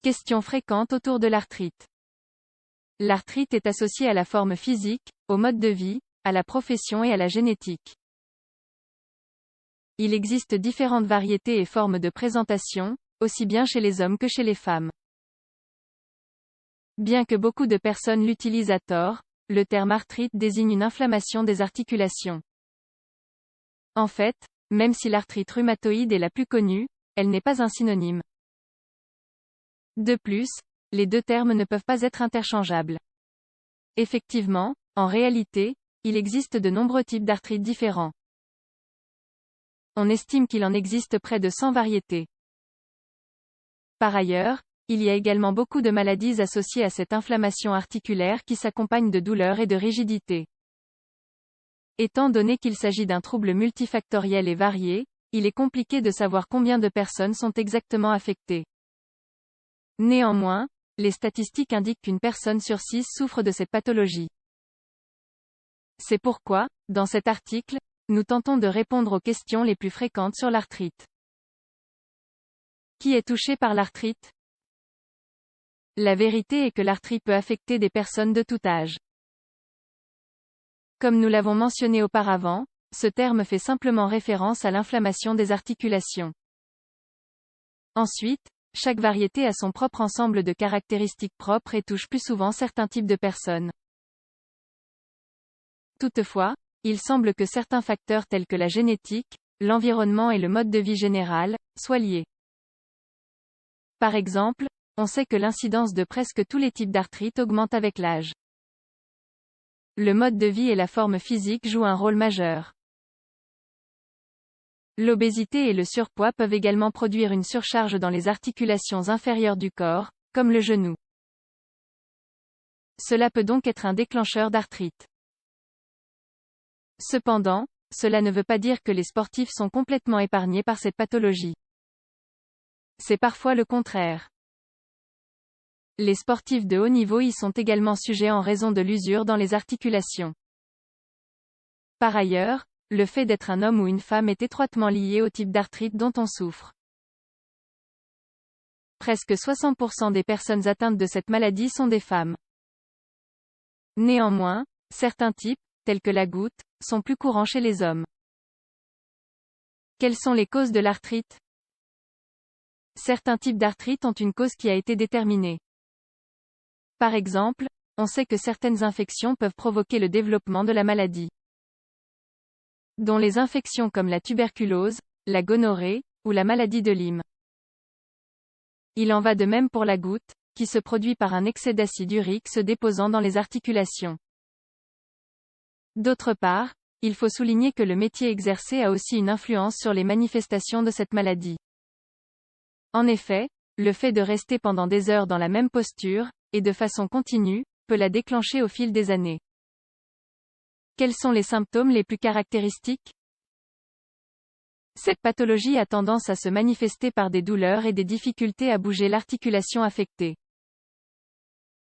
Questions fréquentes autour de l'arthrite. L'arthrite est associée à la forme physique, au mode de vie, à la profession et à la génétique. Il existe différentes variétés et formes de présentation, aussi bien chez les hommes que chez les femmes. Bien que beaucoup de personnes l'utilisent à tort, le terme arthrite désigne une inflammation des articulations. En fait, même si l'arthrite rhumatoïde est la plus connue, elle n'est pas un synonyme. De plus, les deux termes ne peuvent pas être interchangeables. Effectivement, en réalité, il existe de nombreux types d'arthrite différents. On estime qu'il en existe près de 100 variétés. Par ailleurs, il y a également beaucoup de maladies associées à cette inflammation articulaire qui s'accompagnent de douleurs et de rigidité. Étant donné qu'il s'agit d'un trouble multifactoriel et varié, il est compliqué de savoir combien de personnes sont exactement affectées. Néanmoins, les statistiques indiquent qu'une personne sur 6 souffre de cette pathologie. C'est pourquoi, dans cet article, nous tentons de répondre aux questions les plus fréquentes sur l'arthrite. Qui est touché par l'arthrite? La vérité est que l'arthrite peut affecter des personnes de tout âge. Comme nous l'avons mentionné auparavant, ce terme fait simplement référence à l'inflammation des articulations. Ensuite, chaque variété a son propre ensemble de caractéristiques propres et touche plus souvent certains types de personnes. Toutefois, il semble que certains facteurs tels que la génétique, l'environnement et le mode de vie général, soient liés. Par exemple, on sait que l'incidence de presque tous les types d'arthrite augmente avec l'âge. Le mode de vie et la forme physique jouent un rôle majeur. L'obésité et le surpoids peuvent également produire une surcharge dans les articulations inférieures du corps, comme le genou. Cela peut donc être un déclencheur d'arthrite. Cependant, cela ne veut pas dire que les sportifs sont complètement épargnés par cette pathologie. C'est parfois le contraire. Les sportifs de haut niveau y sont également sujets en raison de l'usure dans les articulations. Par ailleurs, le fait d'être un homme ou une femme est étroitement lié au type d'arthrite dont on souffre. Presque 60% des personnes atteintes de cette maladie sont des femmes. Néanmoins, certains types, tels que la goutte, sont plus courants chez les hommes. Quelles sont les causes de l'arthrite? Certains types d'arthrite ont une cause qui a été déterminée. Par exemple, on sait que certaines infections peuvent provoquer le développement de la maladie, dont les infections comme la tuberculose, la gonorrhée, ou la maladie de Lyme. Il en va de même pour la goutte, qui se produit par un excès d'acide urique se déposant dans les articulations. D'autre part, il faut souligner que le métier exercé a aussi une influence sur les manifestations de cette maladie. En effet, le fait de rester pendant des heures dans la même posture, et de façon continue, peut la déclencher au fil des années. Quels sont les symptômes les plus caractéristiques? Cette pathologie a tendance à se manifester par des douleurs et des difficultés à bouger l'articulation affectée.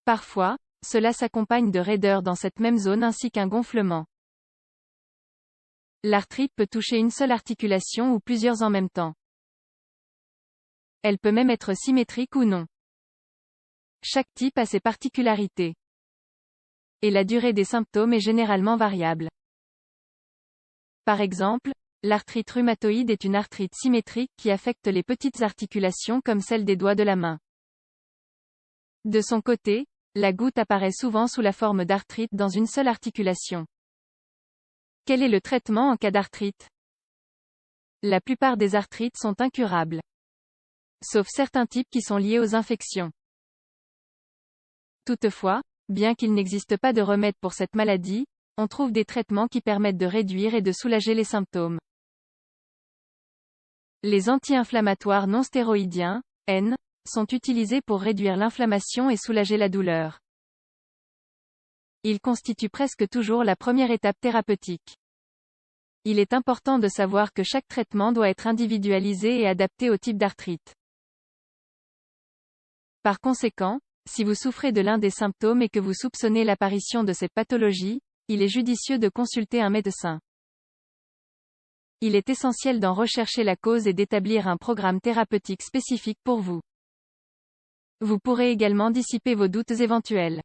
Parfois, cela s'accompagne de raideurs dans cette même zone ainsi qu'un gonflement. L'arthrite peut toucher une seule articulation ou plusieurs en même temps. Elle peut même être symétrique ou non. Chaque type a ses particularités. Et la durée des symptômes est généralement variable. Par exemple, l'arthrite rhumatoïde est une arthrite symétrique qui affecte les petites articulations comme celle des doigts de la main. De son côté, la goutte apparaît souvent sous la forme d'arthrite dans une seule articulation. Quel est le traitement en cas d'arthrite? La plupart des arthrites sont incurables. Sauf certains types qui sont liés aux infections. Toutefois, bien qu'il n'existe pas de remède pour cette maladie, on trouve des traitements qui permettent de réduire et de soulager les symptômes. Les anti-inflammatoires non stéroïdiens, N, sont utilisés pour réduire l'inflammation et soulager la douleur. Ils constituent presque toujours la première étape thérapeutique. Il est important de savoir que chaque traitement doit être individualisé et adapté au type d'arthrite. Par conséquent, si vous souffrez de l'un des symptômes et que vous soupçonnez l'apparition de cette pathologie, il est judicieux de consulter un médecin. Il est essentiel d'en rechercher la cause et d'établir un programme thérapeutique spécifique pour vous. Vous pourrez également dissiper vos doutes éventuels.